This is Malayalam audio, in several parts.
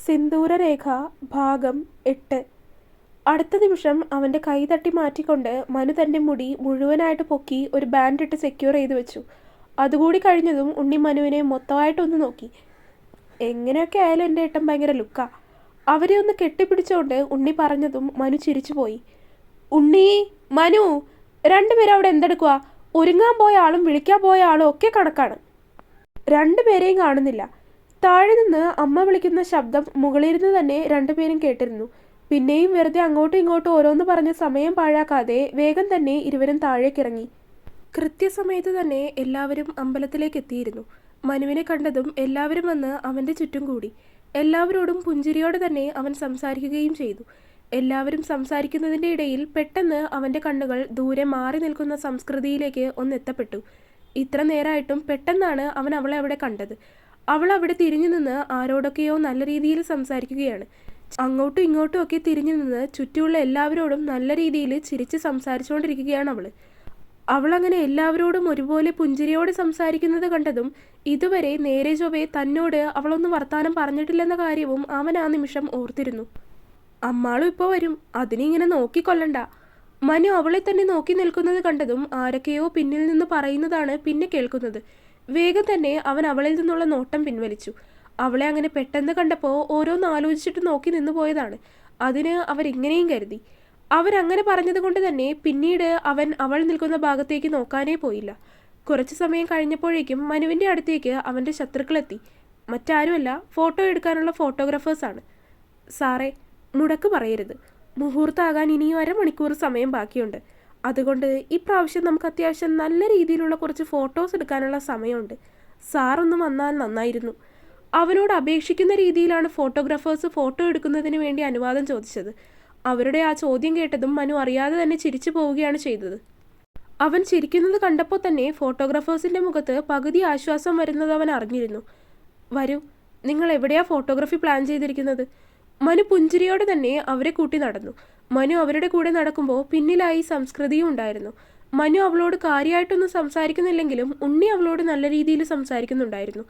സിന്ദൂരരേഖ ഭാഗം 8. അടുത്ത നിമിഷം അവൻ്റെ കൈ തട്ടി മാറ്റിക്കൊണ്ട് മനു തൻ്റെ മുടി മുഴുവനായിട്ട് പൊക്കി ഒരു ബാൻഡ് ഇട്ട് സെക്യൂർ ചെയ്ത് വെച്ചു. അതുകൂടി കഴിഞ്ഞതും ഉണ്ണി മനുവിനെ മൊത്തമായിട്ടൊന്ന് നോക്കി. എങ്ങനെയൊക്കെ ആയാലും എൻ്റെ ഏട്ടൻ ഭയങ്കര ലുക്കാ. അവരെ ഒന്ന് കെട്ടിപ്പിടിച്ചുകൊണ്ട് ഉണ്ണി പറഞ്ഞതും മനു ചിരിച്ചുപോയി. ഉണ്ണി, മനു, രണ്ടുപേരും അവിടെ എന്തെടുക്കുക? ഒരുങ്ങാൻ പോയ ആളും വിളിക്കാൻ പോയ ആളും ഒക്കെ കണക്കാണ്. രണ്ടുപേരെയും കാണുന്നില്ല. താഴെ നിന്ന് അമ്മ വിളിക്കുന്ന ശബ്ദം മുകളിലിരുന്ന് തന്നെ രണ്ടുപേരും കേട്ടിരുന്നു. പിന്നെയും വെറുതെ അങ്ങോട്ടും ഇങ്ങോട്ടും ഓരോന്ന് പറഞ്ഞ് സമയം പാഴാക്കാതെ വേഗം തന്നെ ഇരുവരും താഴേക്കിറങ്ങി. കൃത്യസമയത്ത് തന്നെ എല്ലാവരും അമ്പലത്തിലേക്ക് എത്തിയിരുന്നു. മനുവിനെ കണ്ടതും എല്ലാവരും വന്ന് അവൻ്റെ ചുറ്റും കൂടി. എല്ലാവരോടും പുഞ്ചിരിയോടെ തന്നെ അവൻ സംസാരിക്കുകയും ചെയ്തു. എല്ലാവരും സംസാരിക്കുന്നതിൻ്റെ ഇടയിൽ പെട്ടെന്ന് അവൻ്റെ കണ്ണുകൾ ദൂരെ മാറി നിൽക്കുന്ന സംസ്കൃതിയിലേക്ക് ഒന്നെത്തപ്പെട്ടു. ഇത്ര നേരമായിട്ടും പെട്ടെന്നാണ് അവൻ അവളെ അവിടെ കണ്ടത്. അവൾ അവിടെ തിരിഞ്ഞു നിന്ന് ആരോടൊക്കെയോ നല്ല രീതിയിൽ സംസാരിക്കുകയാണ്. അങ്ങോട്ടും ഇങ്ങോട്ടും ഒക്കെ തിരിഞ്ഞു നിന്ന് ചുറ്റുമുള്ള എല്ലാവരോടും നല്ല രീതിയിൽ ചിരിച്ച് സംസാരിച്ചുകൊണ്ടിരിക്കുകയാണ് അവൾ. അവളങ്ങനെ എല്ലാവരോടും ഒരുപോലെ പുഞ്ചിരിയോടെ സംസാരിക്കുന്നത് കണ്ടതും ഇതുവരെ നേരെ ചൊവ്വേ തന്നോട് അവളൊന്നും വർത്താനം പറഞ്ഞിട്ടില്ലെന്ന കാര്യവും അവൻ ആ നിമിഷം ഓർത്തിരുന്നു. അമ്മാളും ഇപ്പോൾ വരും, അതിനിങ്ങനെ നോക്കിക്കൊള്ളണ്ട. മനു അവളെ തന്നെ നോക്കി നിൽക്കുന്നത് കണ്ടതും ആരൊക്കെയോ പിന്നിൽ നിന്ന് പറയുന്നതാണ് പിന്നെ കേൾക്കുന്നത്. വേഗം തന്നെ അവൻ അവളിൽ നിന്നുള്ള നോട്ടം പിൻവലിച്ചു. അവളെ അങ്ങനെ പെട്ടെന്ന് കണ്ടപ്പോൾ ഓരോന്ന് ആലോചിച്ചിട്ട് നോക്കി നിന്നു പോയതാണ്. അതിന് അവരിങ്ങനെയും കരുതി. അവരങ്ങനെ പറഞ്ഞത് കൊണ്ട് തന്നെ പിന്നീട് അവൻ അവൾ നിൽക്കുന്ന ഭാഗത്തേക്ക് നോക്കാനേ പോയില്ല. കുറച്ച് സമയം കഴിഞ്ഞപ്പോഴേക്കും മനുവിൻ്റെ അടുത്തേക്ക് അവൻ്റെ ശത്രുക്കളെത്തി. മറ്റാരുമല്ല, ഫോട്ടോ എടുക്കാനുള്ള ഫോട്ടോഗ്രാഫേഴ്സാണ്. സാറേ, മുടക്ക് പറയരുത്. മുഹൂർത്തമാകാൻ ഇനിയും അരമണിക്കൂർ സമയം ബാക്കിയുണ്ട്. അതുകൊണ്ട് ഇപ്രാവശ്യം നമുക്ക് അത്യാവശ്യം നല്ല രീതിയിലുള്ള കുറച്ച് ഫോട്ടോസ് എടുക്കാനുള്ള സമയമുണ്ട്. സാറൊന്ന് വന്നാൽ നന്നായിരുന്നു. അവനോട് അപേക്ഷിക്കുന്ന രീതിയിലാണ് ഫോട്ടോഗ്രാഫേഴ്സ് ഫോട്ടോ എടുക്കുന്നതിന് വേണ്ടി അനുവാദം ചോദിച്ചത്. അവരുടെ ആ ചോദ്യം കേട്ടതും മനു അറിയാതെ തന്നെ ചിരിച്ചു പോവുകയാണ് ചെയ്തത്. അവൻ ചിരിക്കുന്നത് കണ്ടപ്പോൾ തന്നെ ഫോട്ടോഗ്രാഫേഴ്സിൻ്റെ മുഖത്ത് പകുതി ആശ്വാസം വരുന്നത് അവൻ അറിഞ്ഞിരുന്നു. വരൂ, നിങ്ങൾ എവിടെയാ ഫോട്ടോഗ്രാഫി പ്ലാൻ ചെയ്തിരിക്കുന്നത്? മനു പുഞ്ചിരിയോടെ തന്നെ അവരെ കൂട്ടി നടന്നു. മനു അവരുടെ കൂടെ നടക്കുമ്പോൾ പിന്നിലായി സംസ്കൃതിയും ഉണ്ടായിരുന്നു. മനു അവളോട് കാര്യമായിട്ടൊന്നും സംസാരിക്കുന്നില്ലെങ്കിലും ഉണ്ണി അവളോട് നല്ല രീതിയിൽ സംസാരിക്കുന്നുണ്ടായിരുന്നു.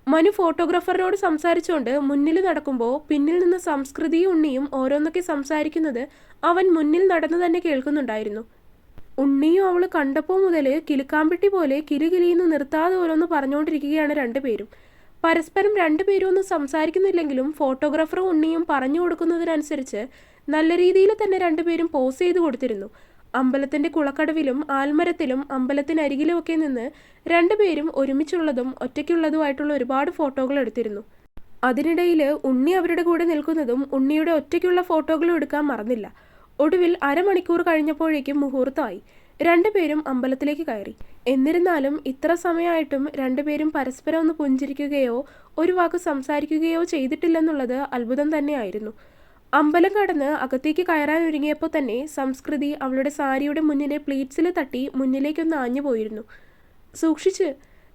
മനു ഫോട്ടോഗ്രാഫറിനോട് സംസാരിച്ചുകൊണ്ട് മുന്നിൽ നടക്കുമ്പോൾ പിന്നിൽ നിന്ന് സംസ്കൃതിയും ഉണ്ണിയും ഓരോന്നൊക്കെ സംസാരിക്കുന്നത് അവൻ മുന്നിൽ നടന്നു തന്നെ കേൾക്കുന്നുണ്ടായിരുന്നു. ഉണ്ണിയും അവൾ കണ്ടപ്പോൾ മുതൽ കിലുക്കാമ്പെട്ടി പോലെ കിലുകിലിന്ന് നിർത്താതെ ഓരോന്ന് പറഞ്ഞുകൊണ്ടിരിക്കുകയാണ് രണ്ടുപേരും. പരസ്പരം രണ്ടുപേരും ഒന്നും സംസാരിക്കുന്നില്ലെങ്കിലും ഫോട്ടോഗ്രാഫറും ഉണ്ണിയും പറഞ്ഞു കൊടുക്കുന്നതിനനുസരിച്ച് നല്ല രീതിയിൽ തന്നെ രണ്ടുപേരും പോസ് ചെയ്ത് കൊടുത്തിരുന്നു. അമ്പലത്തിൻ്റെ കുളക്കടവിലും ആൽമരത്തിലും അമ്പലത്തിനരികിലുമൊക്കെ നിന്ന് രണ്ടുപേരും ഒരുമിച്ചുള്ളതും ഒറ്റയ്ക്കുള്ളതുമായിട്ടുള്ള ഒരുപാട് ഫോട്ടോകൾ എടുത്തിരുന്നു. അതിനിടയിൽ ഉണ്ണി അവരുടെ കൂടെ നിൽക്കുന്നതും ഉണ്ണിയുടെ ഒറ്റയ്ക്കുള്ള ഫോട്ടോകളും എടുക്കാൻ മറന്നില്ല. ഒടുവിൽ അരമണിക്കൂർ കഴിഞ്ഞപ്പോഴേക്കും മുഹൂർത്തമായി. രണ്ടുപേരും അമ്പലത്തിലേക്ക് കയറി. എന്നിരുന്നാലും ഇത്ര സമയമായിട്ടും രണ്ടുപേരും പരസ്പരം ഒന്ന് പുഞ്ചിരിക്കുകയോ ഒരു വാക്ക് സംസാരിക്കുകയോ ചെയ്തിട്ടില്ലെന്നുള്ളത് അത്ഭുതം തന്നെയായിരുന്നു. അമ്പലം കടന്ന് അകത്തേക്ക് കയറാൻ ഒരുങ്ങിയപ്പോൾ തന്നെ സംസ്കൃതി അവളുടെ സാരിയുടെ മുന്നിലെ പ്ലീറ്റ്സിൽ തട്ടി മുന്നിലേക്കൊന്ന് ആഞ്ഞു പോയിരുന്നു. സൂക്ഷിച്ച്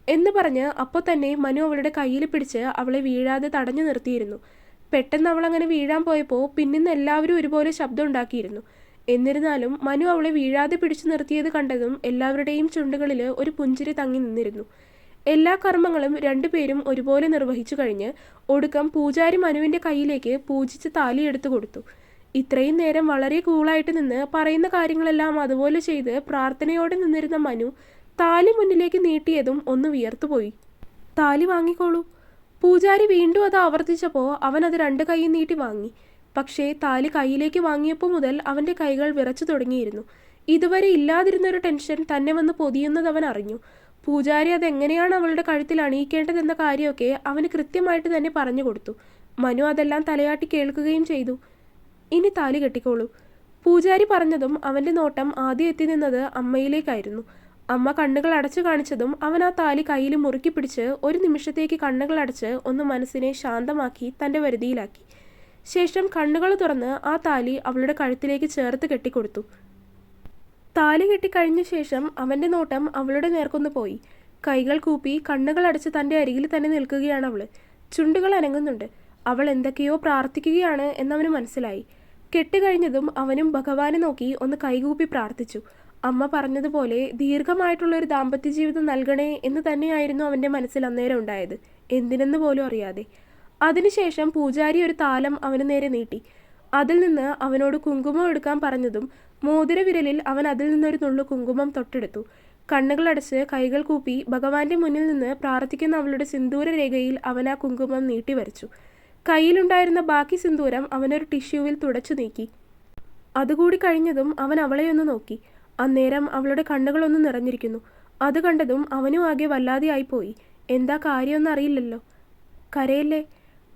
എന്ന് പറഞ്ഞ് അപ്പോൾ തന്നെ മനു അവളുടെ കയ്യിൽ പിടിച്ച് അവളെ വീഴാതെ തടഞ്ഞു നിർത്തിയിരുന്നു. പെട്ടെന്ന് അവളങ്ങനെ വീഴാൻ പോയപ്പോൾ പിന്നിന്ന് എല്ലാവരും ഒരുപോലെ ശബ്ദം ഉണ്ടാക്കിയിരുന്നു. എന്നിരുന്നാലും മനു അവളെ വീഴാതെ പിടിച്ചു നിർത്തിയത് കണ്ടതും എല്ലാവരുടെയും ചുണ്ടുകളിൽ ഒരു പുഞ്ചിരി തങ്ങി നിന്നിരുന്നു. എല്ലാ കർമ്മങ്ങളും രണ്ടുപേരും ഒരുപോലെ നിർവഹിച്ചു കഴിഞ്ഞ് ഒടുക്കം പൂജാരി മനുവിൻ്റെ കയ്യിലേക്ക് പൂജിച്ച് താലി എടുത്തു കൊടുത്തു. ഇത്രയും നേരം വളരെ കൂളായിട്ട് നിന്ന് പറയുന്ന കാര്യങ്ങളെല്ലാം അതുപോലെ ചെയ്ത് പ്രാർത്ഥനയോടെ നിന്നിരുന്ന മനു താലി മുന്നിലേക്ക് നീട്ടിയതും ഒന്ന് വിയർത്തുപോയി. താലി വാങ്ങിക്കോളൂ. പൂജാരി വീണ്ടും അത് ആവർത്തിച്ചപ്പോൾ അവൻ അത് രണ്ട് കൈയും നീട്ടി വാങ്ങി. പക്ഷേ താലി കയ്യിലേക്ക് വാങ്ങിയപ്പോൾ മുതൽ അവൻ്റെ കൈകൾ വിറച്ചു തുടങ്ങിയിരുന്നു. ഇതുവരെ ഇല്ലാതിരുന്നൊരു ടെൻഷൻ തന്നെ വന്ന് പൊതിയുന്നത് അവൻ അറിഞ്ഞു. പൂജാരി അതെങ്ങനെയാണ് അവളുടെ കഴുത്തിൽ അണിയിക്കേണ്ടതെന്ന കാര്യമൊക്കെ അവന് കൃത്യമായിട്ട് തന്നെ പറഞ്ഞു കൊടുത്തു. മനു അതെല്ലാം തലയാട്ടി കേൾക്കുകയും ചെയ്തു. ഇനി താലി കെട്ടിക്കോളൂ. പൂജാരി പറഞ്ഞതും അവൻ്റെ നോട്ടം ആദ്യം എത്തി നിന്നത് അമ്മയിലേക്കായിരുന്നു. അമ്മ കണ്ണുകൾ അടച്ചു കാണിച്ചതും അവൻ ആ താലി കയ്യിൽ മുറുക്കി പിടിച്ച് ഒരു നിമിഷത്തേക്ക് കണ്ണുകൾ അടച്ച് ഒന്ന് മനസ്സിനെ ശാന്തമാക്കി തൻ്റെ വരുതിയിലാക്കി. ശേഷം കണ്ണുകൾ തുറന്ന് ആ താലി അവളുടെ കഴുത്തിലേക്ക് ചേർത്ത് കെട്ടിക്കൊടുത്തു. താലി കെട്ടിക്കഴിഞ്ഞ ശേഷം അവൻ്റെ നോട്ടം അവളുടെ നേർക്കൊന്ന് പോയി. കൈകൾ കൂപ്പി കണ്ണുകൾ അടച്ച് തൻ്റെ അരികിൽ തന്നെ നിൽക്കുകയാണ് അവൾ. ചുണ്ടുകൾ അനങ്ങുന്നുണ്ട്. അവൾ എന്തൊക്കെയോ പ്രാർത്ഥിക്കുകയാണ് എന്നവന് മനസ്സിലായി. കെട്ടിക്കഴിഞ്ഞതും അവനും ഭഗവാനെ നോക്കി ഒന്ന് കൈകൂപ്പി പ്രാർത്ഥിച്ചു. അമ്മ പറഞ്ഞതുപോലെ ദീർഘമായിട്ടുള്ളൊരു ദാമ്പത്യ ജീവിതം നൽകണേ എന്ന് തന്നെയായിരുന്നു അവൻ്റെ മനസ്സിൽ അന്നേരം ഉണ്ടായത്, എന്തിനെന്ന് പോലും അറിയാതെ. അതിനുശേഷം പൂജാരി ഒരു താലം അവന് നേരെ നീട്ടി. അതിൽ നിന്ന് അവനോട് കുങ്കുമം എടുക്കാൻ പറഞ്ഞതും മോതിരവിരലിൽ അവൻ അതിൽ നിന്നൊരു നുള്ളു കുങ്കുമം തൊട്ടെടുത്തു. കണ്ണുകളടച്ച് കൈകൾ കൂപ്പി ഭഗവാന്റെ മുന്നിൽ നിന്ന് പ്രാർത്ഥിക്കുന്ന അവളുടെ സിന്ദൂര രേഖയിൽ അവൻ ആ കുങ്കുമം നീട്ടി വരച്ചു. കയ്യിലുണ്ടായിരുന്ന ബാക്കി സിന്ദൂരം അവനൊരു ടിഷ്യൂവിൽ തുടച്ചു നീക്കി. അതുകൂടി കഴിഞ്ഞതും അവൻ അവളെയൊന്ന് നോക്കി. അന്നേരം അവളുടെ കണ്ണുകളൊന്ന് നിറഞ്ഞിരിക്കുന്നു. അത് കണ്ടതും അവനും ആകെ വല്ലാതെയായിപ്പോയി. എന്താ കാര്യമൊന്നറിയില്ലല്ലോ. കരയല്ലേ?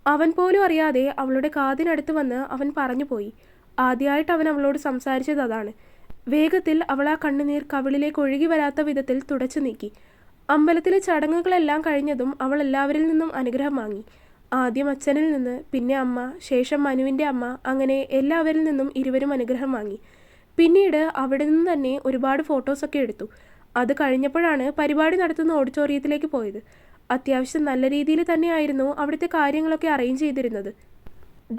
അവൻ പോലും അറിയാതെ അവളുടെ കാതിനടുത്ത് വന്ന് അവൻ പറഞ്ഞു പോയി. ആദ്യമായിട്ട് അവൻ അവളോട് സംസാരിച്ചത് അതാണ്. വേഗത്തിൽ അവൾ ആ കണ്ണുനീർ കവിളിലേക്ക് ഒഴുകി വരാത്ത വിധത്തിൽ തുടച്ചു നീക്കി. അമ്പലത്തിലെ ചടങ്ങുകളെല്ലാം കഴിഞ്ഞതും അവൾ എല്ലാവരിൽ നിന്നും അനുഗ്രഹം വാങ്ങി. ആദ്യം അച്ഛനിൽ നിന്ന്, പിന്നെ അമ്മ, ശേഷം മനുവിൻ്റെ അമ്മ, അങ്ങനെ എല്ലാവരിൽ നിന്നും ഇരുവരും അനുഗ്രഹം വാങ്ങി. പിന്നീട് അവിടെ നിന്ന് തന്നെ ഒരുപാട് ഫോട്ടോസൊക്കെ എടുത്തു. അത് കഴിഞ്ഞപ്പോഴാണ് പരിപാടി നടത്തുന്ന ഓഡിറ്റോറിയത്തിലേക്ക് പോയത്. അത്യാവശ്യം നല്ല രീതിയിൽ തന്നെയായിരുന്നു അവിടുത്തെ കാര്യങ്ങളൊക്കെ അറേഞ്ച് ചെയ്തിരുന്നത്.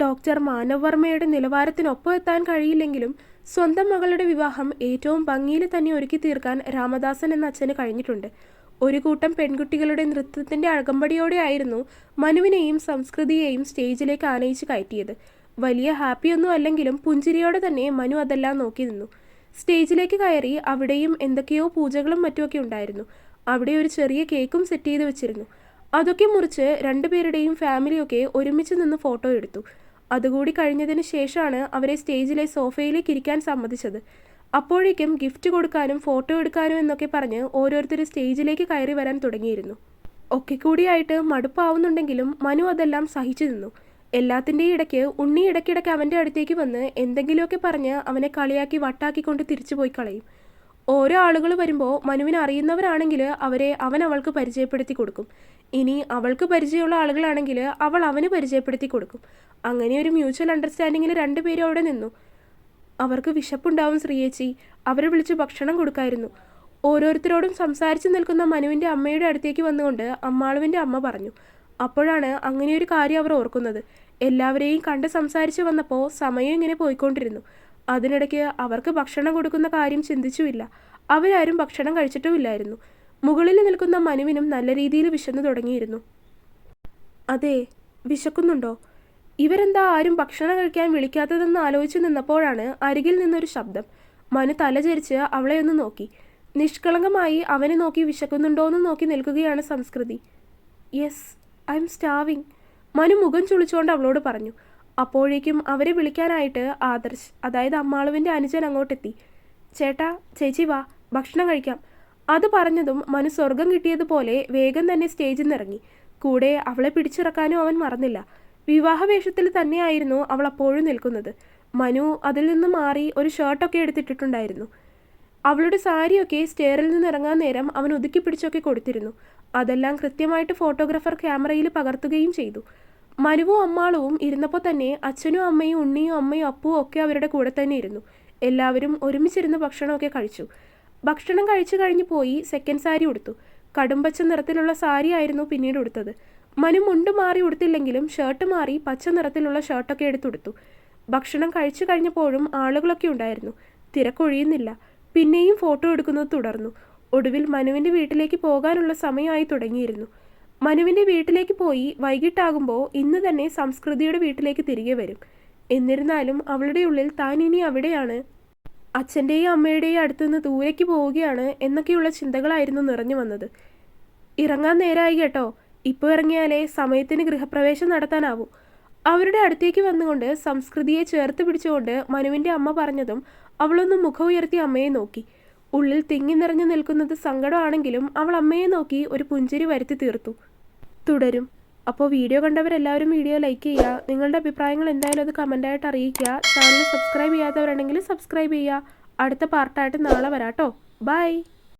ഡോക്ടർ മാനവ് വർമ്മയുടെ നിലവാരത്തിനൊപ്പം എത്താൻ കഴിയില്ലെങ്കിലും സ്വന്തം മകളുടെ വിവാഹം ഏറ്റവും ഭംഗിയിൽ തന്നെ ഒരുക്കി തീർക്കാൻ രാമദാസൻ എന്ന അച്ഛന് കഴിഞ്ഞിട്ടുണ്ട്. ഒരു കൂട്ടം പെൺകുട്ടികളുടെ നൃത്തത്തിൻ്റെ അകമ്പടിയോടെയായിരുന്നു മനുവിനെയും സംസ്കൃതിയെയും സ്റ്റേജിലേക്ക് ആനയിച്ച് കയറ്റിയത്. വലിയ ഹാപ്പിയൊന്നും അല്ലെങ്കിലും പുഞ്ചിരിയോടെ തന്നെ മനു അതെല്ലാം നോക്കി നിന്നു. സ്റ്റേജിലേക്ക് കയറി അവിടെയും എന്തൊക്കെയോ പൂജകളും മറ്റുമൊക്കെ ഉണ്ടായിരുന്നു. അവിടെ ഒരു ചെറിയ കേക്കും സെറ്റ് ചെയ്ത് വെച്ചിരുന്നു. അതൊക്കെ മുറിച്ച് രണ്ടുപേരുടെയും ഫാമിലിയൊക്കെ ഒരുമിച്ച് നിന്ന് ഫോട്ടോ എടുത്തു. അതുകൂടി കഴിഞ്ഞതിന് ശേഷമാണ് അവരെ സ്റ്റേജിലെ സോഫയിലേക്ക് ഇരിക്കാൻ സമ്മതിച്ചത്. അപ്പോഴേക്കും ഗിഫ്റ്റ് കൊടുക്കാനും ഫോട്ടോ എടുക്കാനും എന്നൊക്കെ പറഞ്ഞ് ഓരോരുത്തർ സ്റ്റേജിലേക്ക് കയറി വരാൻ തുടങ്ങിയിരുന്നു. ഒക്കെ കൂടിയായിട്ട് മടുപ്പാവുന്നുണ്ടെങ്കിലും മനു അതെല്ലാം സഹിച്ചു നിന്നു. എല്ലാത്തിൻ്റെയും ഇടയ്ക്ക് ഉണ്ണി ഇടയ്ക്കിടയ്ക്ക് അവൻ്റെ അടുത്തേക്ക് വന്ന് എന്തെങ്കിലുമൊക്കെ പറഞ്ഞ് അവനെ കളിയാക്കി വട്ടാക്കിക്കൊണ്ട് തിരിച്ചു പോയി കളയും. ഓരോ ആളുകൾ വരുമ്പോൾ മനുവിന് അറിയുന്നവരാണെങ്കിൽ അവൻ അവൾക്ക് പരിചയപ്പെടുത്തി കൊടുക്കും. ഇനി അവൾക്ക് പരിചയമുള്ള ആളുകളാണെങ്കിൽ അവൾ അവന് പരിചയപ്പെടുത്തി കൊടുക്കും. അങ്ങനെ ഒരു മ്യൂച്വൽ അണ്ടർസ്റ്റാൻഡിങ്ങിൽ രണ്ടുപേരും അവിടെ നിന്നു. അവർക്ക് വിശപ്പുണ്ടാവും ശ്രീയേച്ചി, അവരെ വിളിച്ച് ഭക്ഷണം കൊടുക്കായിരുന്നു. ഓരോരുത്തരോടും സംസാരിച്ച് നിൽക്കുന്ന മനുവിൻ്റെ അമ്മയുടെ അടുത്തേക്ക് വന്നുകൊണ്ട് അമ്മാളുവിൻ്റെ അമ്മ പറഞ്ഞു. അപ്പോഴാണ് അങ്ങനെയൊരു കാര്യം അവർ ഓർക്കുന്നത്. എല്ലാവരെയും കണ്ട് സംസാരിച്ച് വന്നപ്പോൾ സമയം ഇങ്ങനെ പോയിക്കൊണ്ടിരുന്നു. അതിനിടയ്ക്ക് അവർക്ക് ഭക്ഷണം കൊടുക്കുന്ന കാര്യം ചിന്തിച്ചുമില്ല. അവരാരും ഭക്ഷണം കഴിച്ചിട്ടുമില്ലായിരുന്നു. മുകളിൽ നിൽക്കുന്ന മനുവിനും നല്ല രീതിയിൽ വിശന്നു തുടങ്ങിയിരുന്നു. അതെ, വിശക്കുന്നുണ്ടോ? ഇവരെന്താ ആരും ഭക്ഷണം കഴിക്കാൻ വിളിക്കാത്തതെന്ന് ആലോചിച്ച് നിന്നപ്പോഴാണ് അരികിൽ നിന്നൊരു ശബ്ദം. മനു തലചരിച്ച് അവളെ ഒന്ന് നോക്കി. നിഷ്കളങ്കമായി അവനെ നോക്കി വിശക്കുന്നുണ്ടോയെന്ന് നോക്കി നിൽക്കുകയാണ് സംസ്കൃതി. Yes, I am starving, Manu മുഖം ചുളിച്ചുകൊണ്ട് അവളോട് പറഞ്ഞു. അപ്പോഴേക്കും അവരെ വിളിക്കാനായിട്ട് ആദർശ്, അതായത് അമ്മാളുവിൻ്റെ അനുജൻ അങ്ങോട്ടെത്തി. ചേട്ടാ, ചേച്ചി വാ, ഭക്ഷണം കഴിക്കാം. അത് പറഞ്ഞതും മനു സ്വർഗം കിട്ടിയതുപോലെ വേഗം തന്നെ സ്റ്റേജിൽ നിന്നിറങ്ങി. കൂടെ അവളെ പിടിച്ചിറക്കാനും അവൻ മറന്നില്ല. വിവാഹവേഷത്തിൽ തന്നെയായിരുന്നു അവൾ അപ്പോഴും നിൽക്കുന്നത്. മനു അതിൽ നിന്ന് മാറി ഒരു ഷർട്ടൊക്കെ എടുത്തിട്ടിട്ടുണ്ടായിരുന്നു. അവളുടെ സാരിയൊക്കെ സ്റ്റെയറിൽ നിന്ന് ഇറങ്ങാൻ നേരം അവൻ ഒതുക്കി പിടിച്ചൊക്കെ കൊടുത്തിരുന്നു. അതെല്ലാം കൃത്യമായിട്ട് ഫോട്ടോഗ്രാഫർ ക്യാമറയിൽ പകർത്തുകയും ചെയ്തു. മനുവും അമ്മാളുവും ഇരുന്നപ്പോൾ തന്നെ അച്ഛനും അമ്മയും ഉണ്ണിയും അമ്മയും അപ്പുവും ഒക്കെ അവരുടെ കൂടെ തന്നെ ഇരുന്നു. എല്ലാവരും ഒരുമിച്ചിരുന്ന് ഭക്ഷണമൊക്കെ കഴിച്ചു. ഭക്ഷണം കഴിച്ചു കഴിഞ്ഞ് പോയി സെക്കൻഡ് സാരി ഉടുത്തു. കടുംപച്ച നിറത്തിലുള്ള സാരി ആയിരുന്നു പിന്നീട് ഉടുത്തത്. മനു മുണ്ട് മാറി ഉടുത്തില്ലെങ്കിലും ഷർട്ട് മാറി പച്ച നിറത്തിലുള്ള ഷർട്ടൊക്കെ എടുത്തുടുത്തു. ഭക്ഷണം കഴിച്ചു കഴിഞ്ഞപ്പോഴും ആളുകളൊക്കെ ഉണ്ടായിരുന്നു. തിരക്കൊഴിയുന്നില്ല. പിന്നെയും ഫോട്ടോ എടുക്കുന്നത് തുടർന്നു. ഒടുവിൽ മനുവിൻ്റെ വീട്ടിലേക്ക് പോകാനുള്ള സമയമായി തുടങ്ങിയിരുന്നു. മനുവിൻ്റെ വീട്ടിലേക്ക് പോയി വൈകിട്ടാകുമ്പോൾ ഇന്ന് തന്നെ സംസ്കൃതിയുടെ വീട്ടിലേക്ക് തിരികെ വരും. എന്നിരുന്നാലും അവളുടെ ഉള്ളിൽ താൻ ഇനി അവിടെയാണ്, അച്ഛൻ്റെയും അമ്മയുടെയും അടുത്തുനിന്ന് ദൂരേക്ക് പോവുകയാണ് എന്നൊക്കെയുള്ള ചിന്തകളായിരുന്നു നിറഞ്ഞു വന്നത്. ഇറങ്ങാൻ നേരമായി കേട്ടോ, ഇപ്പോൾ ഇറങ്ങിയാലേ സമയത്തിന് ഗൃഹപ്രവേശം നടത്താനാവൂ. അവരുടെ അടുത്തേക്ക് വന്നുകൊണ്ട് സംസ്കൃതിയെ ചേർത്ത് പിടിച്ചുകൊണ്ട് മനുവിൻ്റെ അമ്മ പറഞ്ഞതും അവളൊന്ന് മുഖം ഉയർത്തി അമ്മയെ നോക്കി. ഉള്ളിൽ തിങ്ങി നിറഞ്ഞു നിൽക്കുന്നത് സങ്കടമാണെങ്കിലും അവൾ അമ്മയെ നോക്കി ഒരു പുഞ്ചിരി വരുത്തി തീർത്തു. തുടരും. അപ്പോൾ വീഡിയോ കണ്ടവരെല്ലാവരും വീഡിയോ ലൈക്ക് ചെയ്യുക. നിങ്ങളുടെ അഭിപ്രായങ്ങൾ എന്തായാലും അത് കമൻ്റായിട്ട് അറിയിക്കുക. ചാനൽ സബ്സ്ക്രൈബ് ചെയ്യാത്തവരുണ്ടെങ്കിൽ സബ്സ്ക്രൈബ് ചെയ്യുക. അടുത്ത പാർട്ടായിട്ട് നാളെ വരാട്ടോ. ബൈ.